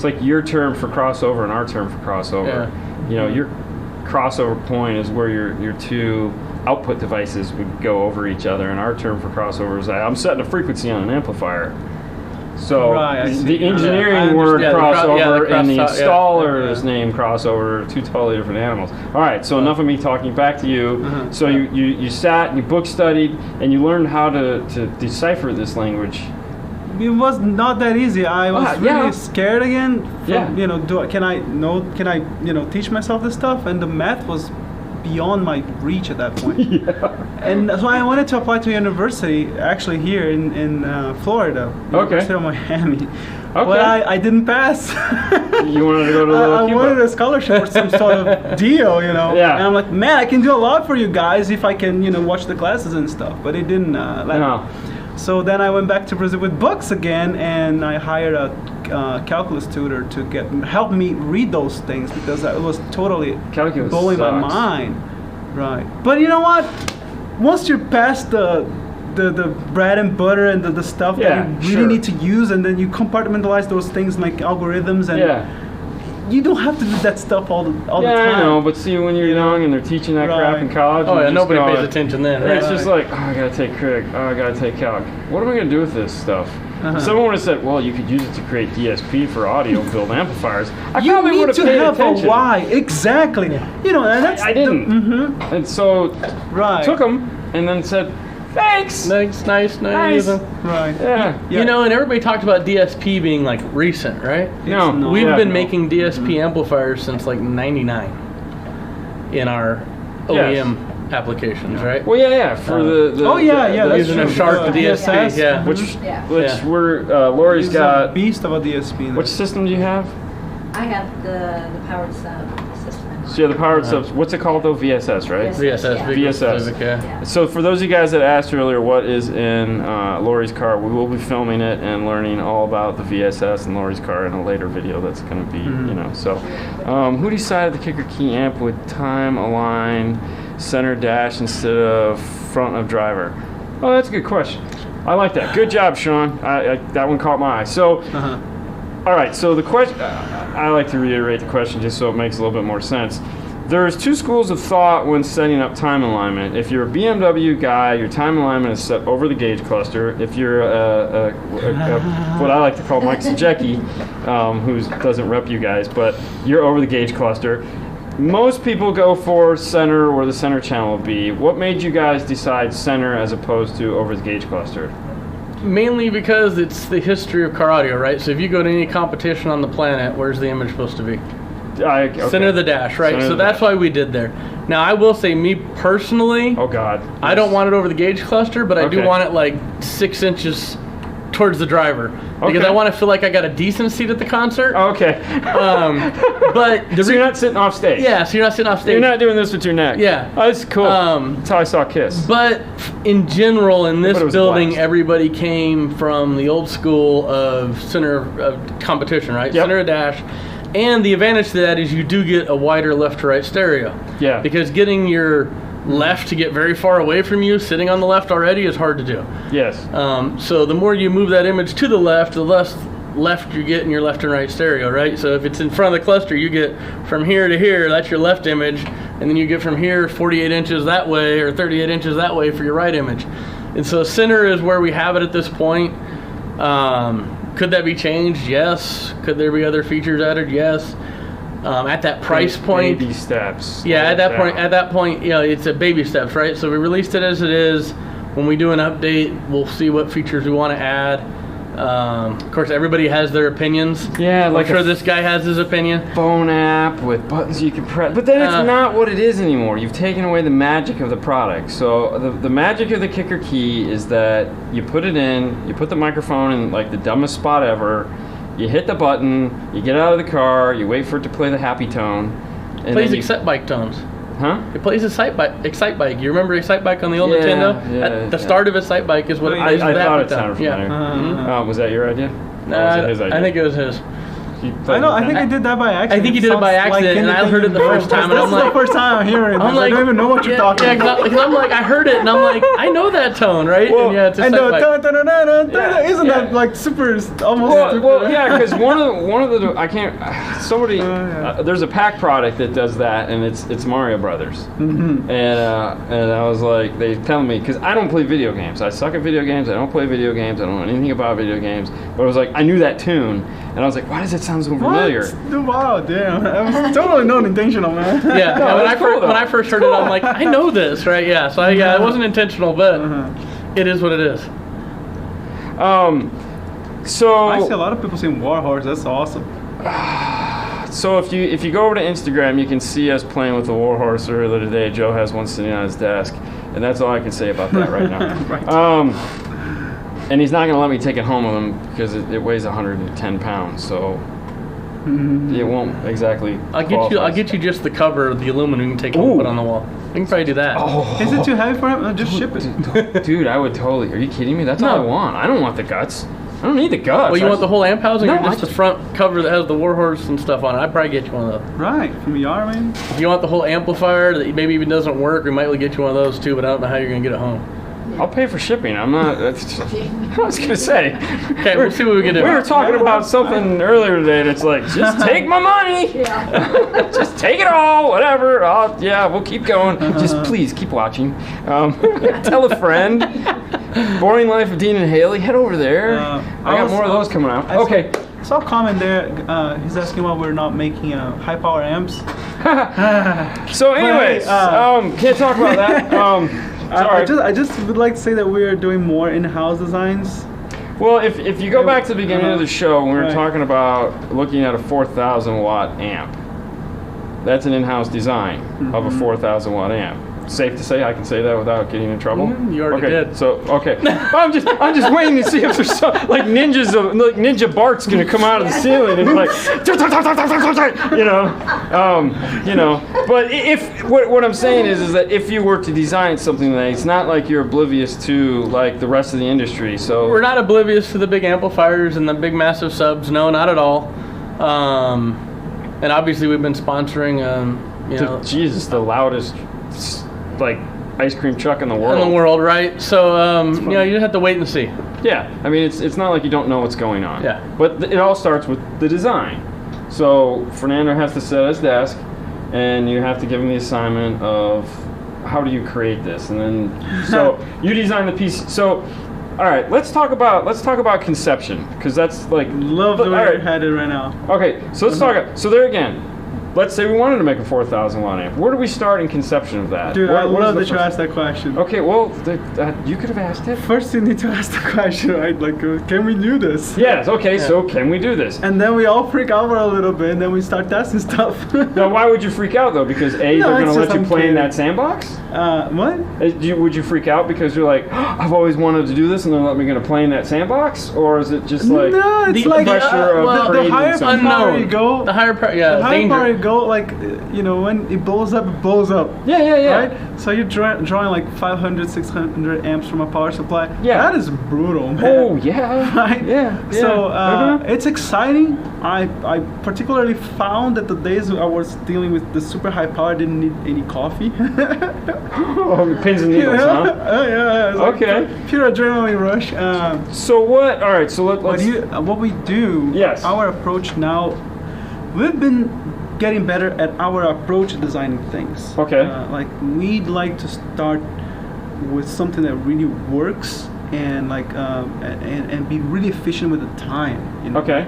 like your term for crossover and our term for crossover. Yeah. Your crossover point is where your two output devices would go over each other, and our term for crossover is I'm setting a frequency on an amplifier. So the engineering word crossover and the installer's name crossover are two totally different animals. All right, so enough of me talking. Back to you. So you sat and you book studied and you learned how to decipher this language. It was not that easy. I was really scared again. Can I teach myself this stuff? And the math was beyond my reach at that point. And so I wanted to apply to university, actually here in Florida, University of Miami. But I didn't pass. You wanted to go to I wanted a scholarship or some sort of deal, And I'm like, man, I can do a lot for you guys if I can, watch the classes and stuff. But it didn't let me. So then I went back to Brazil with books again, and I hired a calculus tutor to help me read those things because it was totally blowing my mind. Right. But you know what? Once you're past the bread and butter and the stuff that you really need to use, and then you compartmentalize those things like algorithms and you don't have to do that stuff all the time. Yeah, I know, but see, when you're young and they're teaching that crap in college, oh yeah, nobody pays attention then. Right? It's just like, oh, I gotta take Crick, oh, I gotta take Calc. What am I gonna do with this stuff? If someone would have said, well, you could use it to create DSP for audio build amplifiers, I probably would have paid attention. A why, exactly. You know, and that's I didn't. And so took them and then said, thanks. Nice. Right. Yeah. You know, and everybody talked about DSP being like recent, right? No. We've been making DSP amplifiers since like '99 in our OEM applications, right? Well, yeah. For that's using a Sharp DSP, which we're Lori's got beast of a DSP. Which system do you have? I have the powered sub system. So you have the powered subs. What's it called though? VSS, right? VSS. Yeah. So for those of you guys that asked earlier what is in Lori's car, we will be filming it and learning all about the VSS and Lori's car in a later video that's going to be, you know. So who decided the kicker key amp with time align center dash instead of front of driver? Oh, that's a good question. I like that. Good job, Sean. That one caught my eye. So, all right. So the question, I like to reiterate the question just so it makes a little bit more sense. There's two schools of thought when setting up time alignment. If you're a BMW guy, your time alignment is set over the gauge cluster. If you're what I like to call Mike Sajecki, who doesn't rep you guys, but you're over the gauge cluster. Most people go for center where the center channel will be. What made you guys decide center as opposed to over the gauge cluster? Mainly because it's the history of car audio, right? So if you go to any competition on the planet, where's the image supposed to be? Center of the dash, right? So that's why we did there. Now I will say, me personally, oh God, I don't want it over the gauge cluster, but I do want it like 6 inches towards the driver, because I want to feel like I got a decent seat at the concert. Okay. But so you're not sitting off stage. Yeah, so you're not sitting off stage. You're not doing this with your neck. Yeah. Oh, that's cool. That's how I saw Kiss. But in general, in this building, everybody came from the old school of center of competition, right? Yep. Center of dash. And the advantage to that is you do get a wider left to right stereo. Yeah. Because getting your left to get very far away from you, sitting on the left already, is hard to do. Yes. So the more you move that image to the less left you get in your left and right stereo, right? So if it's in front of the cluster, you get from here to here, that's your left image, and then you get from here 48 inches that way or 38 inches that way for your right image. And so center is where we have it at this point. Could that be changed? Yes. Could there be other features added? Yes. At that price point, baby steps. Yeah, at that point, you know, it's a baby steps, right? So we released it as it is. When we do an update, we'll see what features we want to add. Of course, everybody has their opinions. Yeah, like I'm sure this guy has his opinion. Phone app with buttons you can press, but then it's not what it is anymore. You've taken away the magic of the product. So the magic of the kicker key is that you put it in, you put the microphone in like the dumbest spot ever. You hit the button, you get out of the car, you wait for it to play the happy tone. And it plays Excite Bike tones. Huh? It plays Excite Bike. You remember Excite Bike on the old Nintendo? Yeah, the start of Excite Bike is what it plays. I thought it sounded familiar. Was that your idea? Was it his idea? I think it was his. I think I did that by accident. I think he did it by accident, and I heard it the first time, and I'm like, this is the first time I'm hearing it. I don't even know what you're talking about. Because I'm like, I heard it, and I'm like, I know that tone, right? Well, and it's isn't that like super almost? Well, yeah, because one of the I can't. Somebody there's a pack product that does that, and it's Mario Brothers, and I was like, they tell me, because I don't play video games. I suck at video games. I don't play video games. I don't know anything about video games. But I was like, I knew that tune, and I was like, why does it sound so familiar? Wow, damn. That was totally non-intentional, man. Yeah, when I first heard it, I'm like, I know this, right? Yeah, so it wasn't intentional, but it is what it is. So I see a lot of people saying Warhorse. That's awesome. So if you go over to Instagram, you can see us playing with the Warhorse earlier today. Joe has one sitting on his desk, and that's all I can say about that right now. Right. And he's not going to let me take it home with him because it weighs 110 pounds, so it won't exactly. I'll get you just the cover of the aluminum you can take home and put on the wall. You can probably do that. Oh. Is it too heavy for him? Just ship it. Dude, I would totally. Are you kidding me? That's all I want. I don't want the guts. I don't need the guts. Well, you want the whole amp housing or just the front cover that has the Warhorse and stuff on it? I'd probably get you one of those. Right, from ER, man. If you want the whole amplifier that maybe even doesn't work, we might get you one of those too, but I don't know how you're going to get it home. I'll pay for shipping. I'm not. That's, I was gonna say. Okay, we'll see what we can do. We were talking about something earlier today, and it's like, just take my money. Just take it all. Whatever. We'll keep going. Just please keep watching. Tell a friend. Boring Life of Dean and Haley. Head over there. I got more of those coming out. Okay. I saw a comment there. He's asking why we're not making high power amps. So, anyways, can't talk about that. Sorry. I just would like to say that we're doing more in-house designs. Well, if you go back to the beginning of the show, when we were talking about looking at a 4,000 watt amp, that's an in-house design of a 4,000 watt amp. Safe to say, I can say that without getting in trouble. You already did. So I'm just waiting to see if there's some, like Ninja Bart's gonna come out of the ceiling and like, you know. But if what I'm saying is that if you were to design something like, it's not like you're oblivious to like the rest of the industry. So we're not oblivious to the big amplifiers and the big massive subs. No, not at all. And obviously we've been sponsoring. Jesus, the loudest. Like ice cream truck in the world. Right? So you just have to wait and see. Yeah, I mean it's not like you don't know what's going on. Yeah. But it all starts with the design. So Fernando has to set his desk, and you have to give him the assignment of how do you create this, and then so you design the piece. So all right, let's talk about conception, because that's like love the way you're headed right now. Okay, so let's talk. So there again. Let's say we wanted to make a 4,000 watt amp. Where do we start in conception of that? Dude, I love that you asked that question. Okay, well, you could have asked it. First, you need to ask the question, right? Like, can we do this? Yes, okay, so can we do this? And then we all freak out for a little bit, and then we start testing stuff. Now, why would you freak out, though? Because they're going to let you play in that sandbox? What? Would you freak out because you're like, I've always wanted to do this, and they're letting me going to play in that sandbox? Or is it just like no, it's the like, pressure of the higher power you go, the higher power you go, like, when it blows up, it blows up. Yeah. Right? So you're drawing like 500, 600 amps from a power supply. Yeah. That is brutal, man. Oh, yeah. Right? Yeah. So it's exciting. I particularly found that the days I was dealing with the super high power didn't need any coffee. Pins and needles, huh? Yeah. Okay. Like pure adrenaline rush. So what? All right. So let's. What we do? Yes. Our approach now. We've been getting better at our approach to designing things. Okay. Like we'd like to start with something that really works and like and be really efficient with the time. Okay.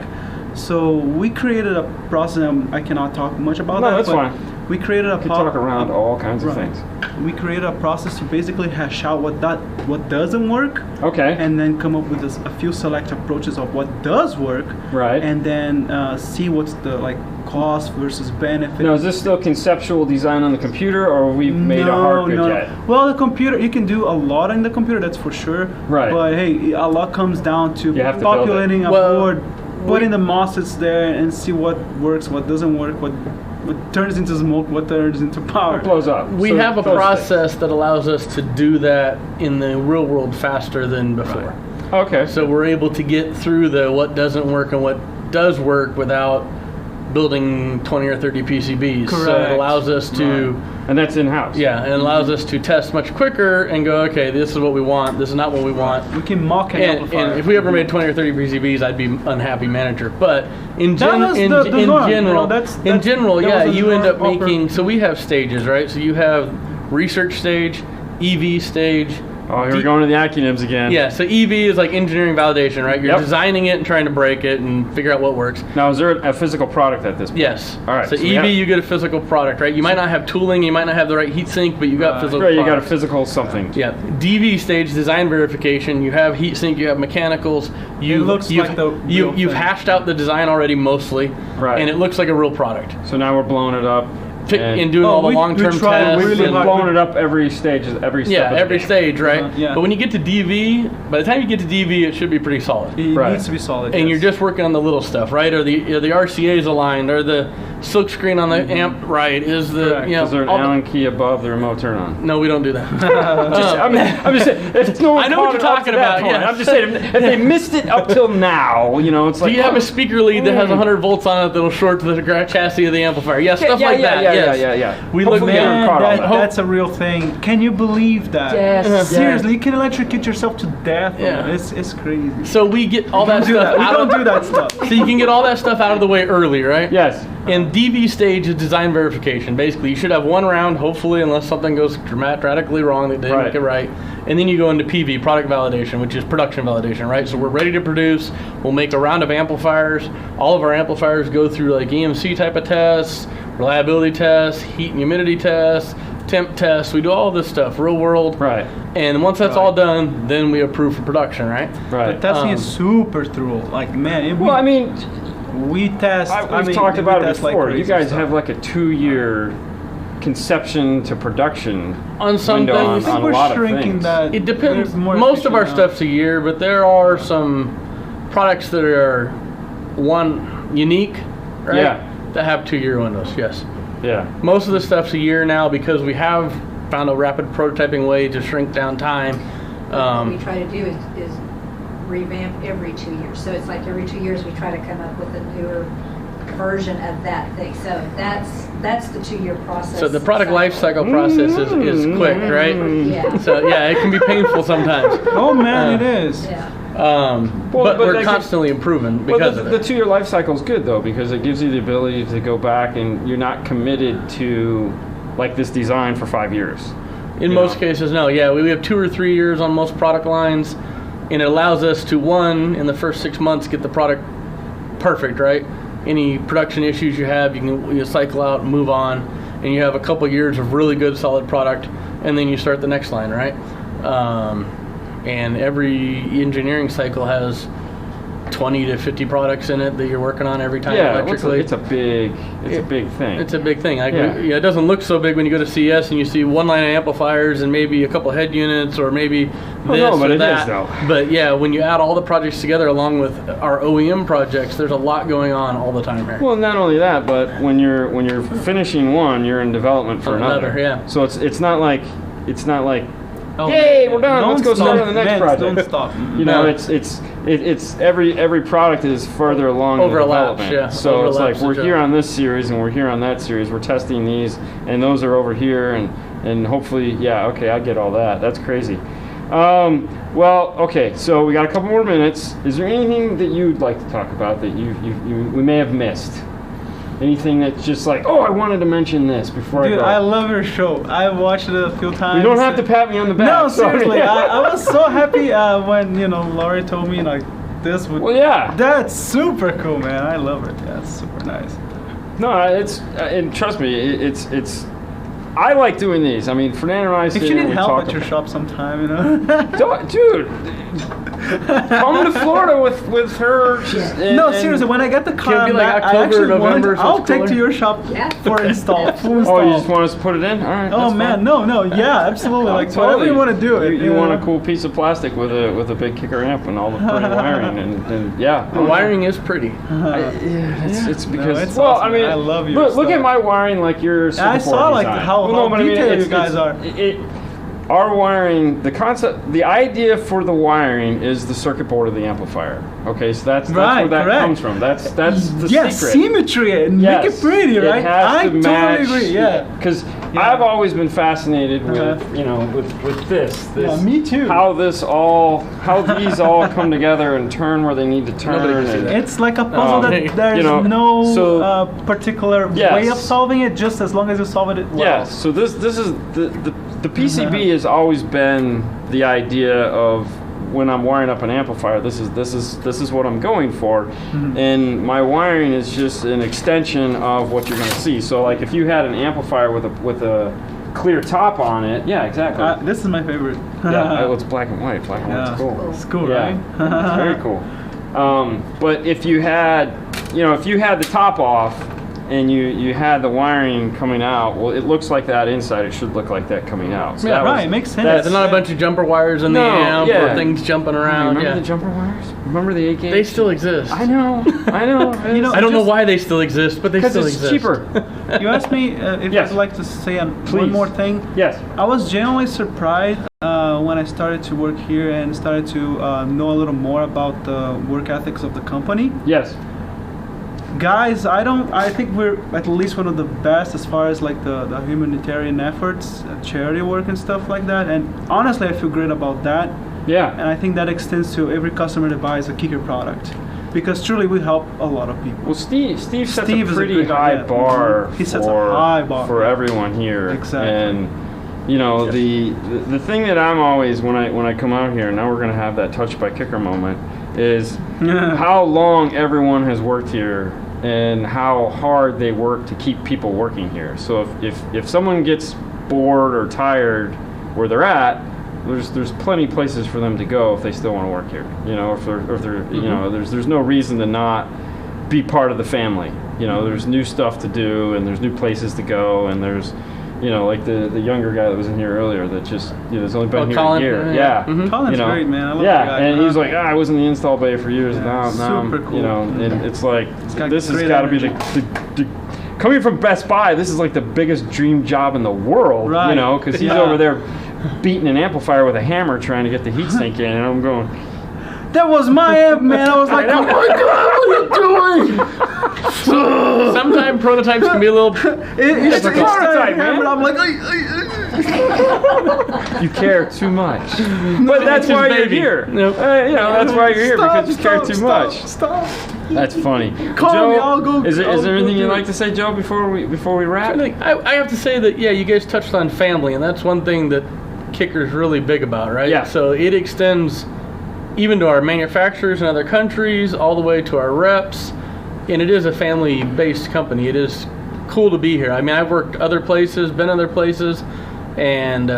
So we created a process. I cannot talk much about that. No, that's fine. We created a talk around all kinds of things. We created a process to basically hash out what doesn't work. Okay. And then come up with a few select approaches of what does work. Right. And then see what's the cost versus benefit. Now, is this still conceptual design on the computer, or have we made a hard good yet? Well, the computer, you can do a lot in the computer, that's for sure. Right. But hey, a lot comes down to populating a board, putting the MOSFETs there, and see what works, what doesn't work, what turns into smoke, what turns into power. It blows up. We have a process that allows us to do that in the real world faster than before. Right. Okay. So we're able to get through the what doesn't work and what does work without building 20 or 30 PCBs. Correct. So it allows us to... Right. And that's in-house. Yeah, and it allows us to test much quicker and go, okay, this is what we want, this is not what we want. We can mock an amplifier. And if we ever made 20 or 30 PCBs, I'd be unhappy manager. But in general, you end up making... So we have stages, right? So you have research stage, EV stage... Oh, here we're going to the acronyms again. Yeah, so EV is like engineering validation, right? You're designing it and trying to break it and figure out what works. Now, is there a physical product at this point? Yes. All right. So EV, you get a physical product, right? You might not have tooling, you might not have the right heat sink, but you got physical product. You got a physical something. Yeah. DV stage, design verification. You have heat sink, you have mechanicals. You've hashed out the design already mostly. Right. And it looks like a real product. So now we're blowing it up. And doing all the long-term tests. We've been blowing it up every stage, every step. Yeah, every stage, right? Yeah. But when you get to DV, by the time you get to DV, it should be pretty solid. It needs to be solid. And you're just working on the little stuff, right? Are the RCA's aligned? Are the silk screen on the amp right? Is the is there an Allen key above the remote turn on? No, we don't do that. I'm just saying. If no I know what you're talking about. Yeah. I'm just saying if they missed it up till now, it's like. Do you have a speaker lead that has 100 volts on it that'll short to the chassis of the amplifier? Yeah, stuff like that. Yeah. We look that's a real thing. Can you believe that? Yes. Seriously, you can electrocute yourself to death. Yeah. It's crazy. So we get all that stuff. We don't do that stuff. So you can get all that stuff out of the way early, right? Yes. And DV stage is design verification. Basically, you should have one round, hopefully, unless something goes dramatically wrong, that they didn't make it right. And then you go into PV, product validation, which is production validation, right? So we're ready to produce. We'll make a round of amplifiers. All of our amplifiers go through like EMC type of tests, reliability tests, heat and humidity tests, temp tests. We do all this stuff, real world. Right. And once that's all done, then we approve for production, right? Right. But testing is super thorough. Like, man. We test. We've talked about it before. You guys have like a 2-year conception to production on some window things. on a lot of things. It depends. Most of our stuff's a year, but there are some products that are unique, right? Yeah. That have 2-year windows. Yes. Yeah. Most of the stuff's a year now because we have found a rapid prototyping way to shrink down time. What we try to do is revamp every 2 years. So it's like every 2 years we try to come up with a newer version of that thing. So that's the 2-year process. So the product life cycle process is quick, right? Yeah. So yeah, it can be painful sometimes. Oh man, it is. Yeah. But we're constantly improving because of it. The 2-year life cycle is good though, because it gives you the ability to go back and you're not committed to like this design for 5 years. In most cases, no. Yeah, we have 2 or 3 years on most product lines, and it allows us to, in the first 6 months, get the product perfect, right? Any production issues you have, you cycle out and move on, and you have a couple years of really good, solid product, and then you start the next line, right? And every engineering cycle has 20 to 50 products in it that you're working on every time electrically. It's a big thing. It's a big thing. It doesn't look so big when you go to CS and you see one line of amplifiers and maybe a couple head units or maybe this but or it that. is, though. But yeah, when you add all the projects together along with our OEM projects, there's a lot going on all the time here. Well, not only that, but when you're finishing one, you're in development for another. Yeah. So it's not like yay, we're done. Let's go start on the next project. Don't stop. It's every product is further along in development. Yeah. So it's like we're here on this series and we're here on that series. We're testing these and those are over here and hopefully I get all that. That's crazy. So we got a couple more minutes. Is there anything that you'd like to talk about that we may have missed? Anything that's just like, I wanted to mention this before I go. Dude, I love your show. I watched it a few times. You don't have to pat me on the back. No, seriously. I was so happy when, Laurie told me like this would... Well, yeah. That's super cool, man. I love it. That's super nice. No, and trust me, it's... I like doing these. I mean, Fernando and I if you need help at your shop sometime, Dude, come to Florida with her. Seriously, when I get the car, be like October, November. I'll take to your shop for install. Full install. Oh, you just want us to put it in? All right. Oh man, no, yeah, absolutely. Like whatever you want to do it. You want a cool piece of plastic with a big kicker amp and all the pretty wiring and yeah. The wiring is pretty. It's because it's awesome. I mean, I love your look at my wiring like your Super I saw like how detailed you guys are. Our wiring, the concept, the idea for the wiring is the circuit board of the amplifier. Okay, so that's where that comes from. That's the secret. Symmetry and make it pretty, right? I totally agree. Yeah, because I've always been fascinated with with this. Yeah, me too. How these all come together and turn where they need to turn. It's like a puzzle that there's no particular way of solving it. Just as long as you solve it well. Yeah. So this is the PCB has always been the idea of when I'm wiring up an amplifier. This is what I'm going for, and my wiring is just an extension of what you're going to see. So like if you had an amplifier with a clear top on it, exactly. This is my favorite. It's black and white. Black and white's cool. It's cool, right? It's very cool. But if you had the top off and you had the wiring coming out, well, it looks like that inside. It should look like that coming out. So it makes sense. There's not a bunch of jumper wires in the amp or things jumping around. Remember the jumper wires? Remember the 8 games? They still exist. I know. You know, I don't know why they still exist, but they still it's exist. cheaper. You asked me if Yes. I'd like to say Please. one more thing. Yes. I was genuinely surprised when I started to work here and started to know a little more about the work ethics of the company. Yes. Guys, I think we're at least one of the best as far as like the humanitarian efforts, charity work and stuff like that. And honestly, I feel great about that. Yeah. And I think that extends to every customer that buys a Kicker product. Because truly we help a lot of people. Well, Steve sets Steve a is a pretty good guy, high yeah. bar He sets a for, high bar. for everyone here. Exactly. And you know, the thing that I'm always when I come out here, now we're gonna have that touch by Kicker moment, is how long everyone has worked here and how hard they work to keep people working here. So if someone gets bored or tired where they're at, there's plenty of places for them to go if they still want to work here. You know, if they're you know, there's no reason to not be part of the family. You know, there's new stuff to do and there's new places to go and there's, you know, like the younger guy that was in here earlier that just, you know, has only been here Colin? a year. Yeah. Yeah. Colin's You know, great, man. I love yeah, that guy. and he's like, I was in the install bay for years. Yeah, Now I'm, super cool. you know, and it's like, got this has great got to be energy. the coming from Best Buy, this is like the biggest dream job in the world, Right. you know, because he's Yeah. over there beating an amplifier with a hammer trying to get the heat sink in, and I'm going, That was my amp, man. I was like, oh my god, what are you doing? Sometimes prototypes can be a little. It's a prototype, man. I'm like, you care too much. But that's his why you're baby. here. Nope. You know, that's why you're here, because you care too stop, much. Stop. That's funny. Call Joe, me, I'll go- is there I'll go anything do you'd it. like to say, Joe, before we wrap? I have to say that, yeah, you guys touched on family, and that's one thing that Kicker's really big about, right? Yeah. So it extends even to our manufacturers in other countries, all the way to our reps, and it is a family-based company. It is cool to be here. I mean, I've worked other places, been other places, and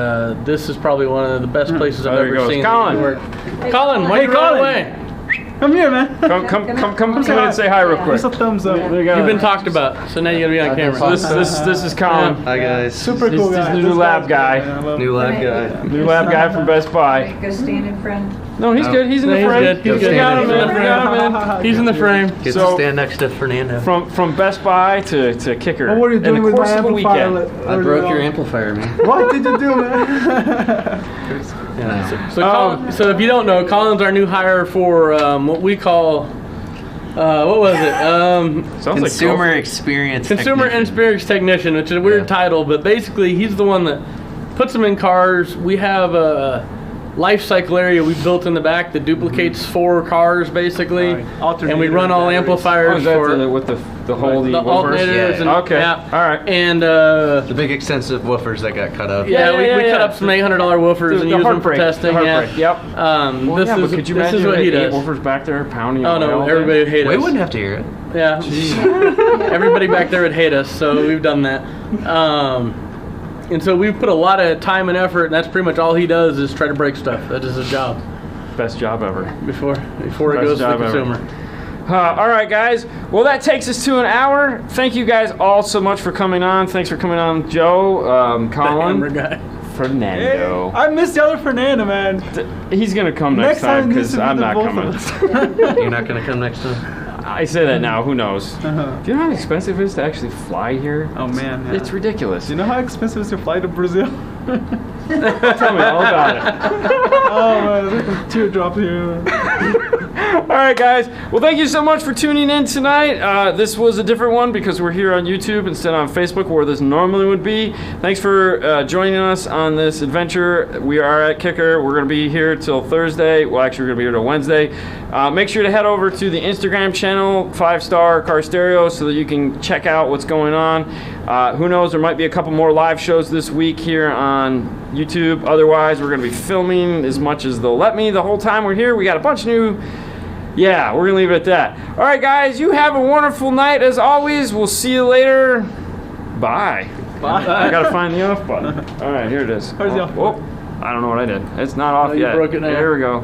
this is probably one of the best places I've there he ever goes. seen. Colin. Colin, why you run Colin. away? Come here, man. Come in and say hi real quick. Just a thumbs up. There you go. You've been talked about, so now you gotta be on camera. So this is Colin. Hi guys. Super cool He's guy. the new This lab guy's guy. great, man. I love New him. lab guy. New lab guy from Best Buy. Wait, go stand in front. No, he's good. He's in No, the he's frame. good. He's We good. got him He's in in. the We got him in. He's in the frame. Get So- to stand next to Fernando. From Best Buy to Kicker. What were you in the doing with course my of a amplifier? weekend. I broke your amplifier, man. What did you do, man? Yeah. So, Colin, so if you don't know, Colin's our new hire for what we call, what was it? Sounds Consumer experience. Consumer technician. Experience Technician, which is a weird Yeah. title, but basically he's the one that puts them in cars. We have a life cycle area we built in the back that duplicates 4 cars basically, Right. Alternator, and we run all batteries. Oh, amplifiers is that for with the whole the woofers? alternators. Yeah. And, Okay. yeah. All right. And The big extensive woofers that got cut up. yeah, we yeah. cut up some $800 woofers and The use them for heartbreak. testing. The Yeah. heartbreak. Yep. This Well, yeah, but is could you this imagine is what he if they had does. 8 woofers back there pounding? Oh away no, all day? everybody would hate We us. wouldn't have to hear it. Yeah. Everybody back there would hate us, so we've done that. And so we've put a lot of time and effort, and that's pretty much all he does is try to break stuff. That is his job Best job ever. before it Best goes to the job ever. consumer. All right, guys. Well, that takes us to an hour. Thank you guys all so much for coming on. Thanks for coming on, Joe, Hammer Colin, guy. Fernando. I missed the other Fernando, man. He's gonna come next time needs because to be I'm the not both coming. of us. You're not gonna come next time. I say that now. Who knows? Uh-huh. Do you know how expensive it is to actually fly here? Oh man, yeah. It's ridiculous. Do you know how expensive it is to fly to Brazil? Tell me all about it. Oh man, there's a teardrop here. All right, guys. Well, thank you so much for tuning in tonight. This was a different one because we're here on YouTube instead of on Facebook where this normally would be. Thanks for joining us on this adventure. We are at Kicker. We're going to be here till Thursday. Well, actually, we're going to be here till Wednesday. Make sure to head over to the Instagram channel, 5-Star Car Stereo, so that you can check out what's going on. Who knows, there might be a couple more live shows this week here on YouTube. Otherwise, we're going to be filming as much as they'll let me the whole time we're here. We got a bunch of new... Yeah, we're going to leave it at that. All right, guys, you have a wonderful night as always. We'll see you later. Bye. Bye. I got to find the off button. All right, here it is. Where's the off Oh, I don't know what I did. It's not off Oh, you yet. broke it now. There we go.